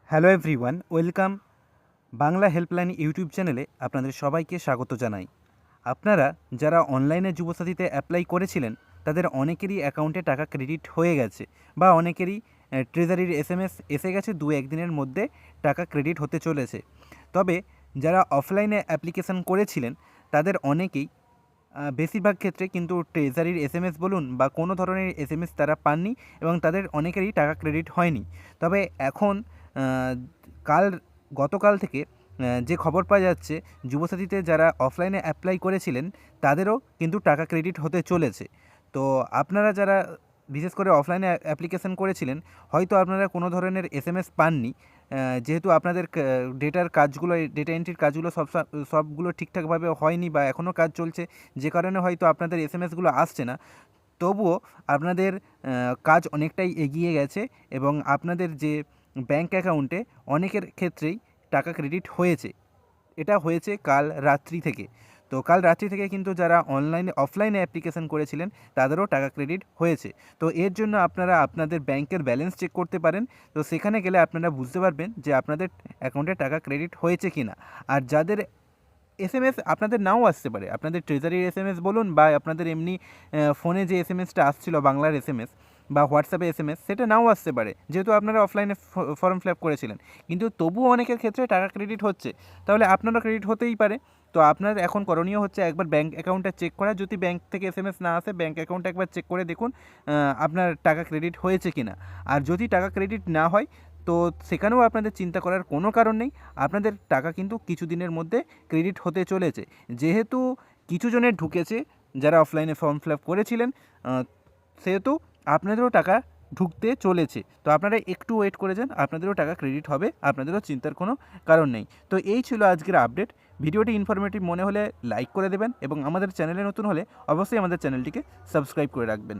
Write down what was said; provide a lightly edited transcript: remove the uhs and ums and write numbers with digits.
Hello everyone, welcome Bangla helpline YouTube চ্যানেলে আপনাদের সবাইকে স্বাগত জানাই। আপনারা যারা অনলাইনে যুবসাথীতে অ্যাপ্লাই করেছিলেন তাদের অনেকেরই অ্যাকাউন্টে টাকা ক্রেডিট হয়ে গেছে বা অনেকেরই ট্রেজারির এসএমএস এসে গেছে, 2-1 দিনের মধ্যে টাকা ক্রেডিট হতে চলেছে। তবে যারা অফলাইনে অ্যাপ্লিকেশান করেছিলেন তাদের অনেকেই বেশিরভাগ ক্ষেত্রে কিন্তু ট্রেজারির এসএমএস বলুন বা কোনো ধরনের এসএমএস তারা পাননি এবং তাদের অনেকেরই টাকা ক্রেডিট হয়নি। তবে এখন আহ, কাল গতকাল থেকে যে খবর পাওয়া যাচ্ছে, যুবসাথীতে যারা অফলাইনে অ্যাপ্লাই করেছিলেন তাদেরও কিন্তু টাকা ক্রেডিট হতে চলেছে। তো আপনারা যারা বিশেষ করে অফলাইনে অ্যাপ্লিকেশন করেছিলেন, হয়তো আপনারা কোনো ধরনের এসএমএস পাননি, যেহেতু আপনাদের ডেটার কাজগুলো, ডেটা এন্ট্রির কাজগুলো সবগুলো ঠিকঠাকভাবে হয়নি বা এখনও কাজ চলছে, যে কারণে হয়তো আপনাদের এসএমএসগুলো আসছে না। তবুও আপনাদের কাজ অনেকটাই এগিয়ে গেছে এবং আপনাদের যে ব্যাঙ্ক অ্যাকাউন্টে অনেকের ক্ষেত্রেই টাকা ক্রেডিট হয়েছে। এটা হয়েছে কাল রাত্রি থেকে। তো কাল রাত্রি থেকে কিন্তু যারা অফলাইনে অ্যাপ্লিকেশন করেছিলেন তাদেরও টাকা ক্রেডিট হয়েছে। তো এর জন্য আপনারা আপনাদের ব্যাংকের ব্যালেন্স চেক করতে পারেন। তো সেখানে গেলে আপনারা বুঝতে পারবেন যে আপনাদের অ্যাকাউন্টে টাকা ক্রেডিট হয়েছে কি না। আর যাদের এসএমএস আপনাদের নাও আসতে পারে, আপনাদের ট্রেজারির এসএমএস বলুন বা আপনাদের এমনি ফোনে যে এসএমএসটা আসছিল বাংলার এসএমএস বা হোয়াটসঅ্যাপে এসএমএস, সেটা নাও আসতে পারে যেহেতু আপনারা অফলাইনে ফর্ম ফিল আপ করেছিলেন। কিন্তু তবুও অনেকের ক্ষেত্রে টাকা ক্রেডিট হচ্ছে, তাহলে আপনারও ক্রেডিট হতেই পারে। তো আপনার এখন করণীয় হচ্ছে একবার ব্যাঙ্ক অ্যাকাউন্টটা চেক করা। যদি ব্যাঙ্ক থেকে এসএমএস না আসে, ব্যাঙ্ক অ্যাকাউন্টটা একবার চেক করে দেখুন আপনার টাকা ক্রেডিট হয়েছে কি না। আর যদি টাকা ক্রেডিট না হয় তো সেখানেও আপনাদের চিন্তা করার কোনো কারণ নেই, আপনাদের টাকা কিন্তু কিছু দিনের মধ্যে ক্রেডিট হতে চলেছে। যেহেতু কিছু জনের ঢুকেছে যারা অফলাইনে ফর্ম ফিল আপ করেছিলেন, সেহেতু আপনাদেরও টাকা ঢুকতে চলেছে। তো আপনারা একটু ওয়েট করে যান, আপনাদেরও টাকা ক্রেডিট হবে, আপনাদেরও চিন্তার কোনো কারণ নেই। তো এই ছিল আজকের আপডেট। ভিডিওটি ইনফরমেটিভ মনে হলে লাইক করে দেবেন এবং আমাদের চ্যানেলে নতুন হলে অবশ্যই আমাদের চ্যানেলটিকে সাবস্ক্রাইব করে রাখবেন।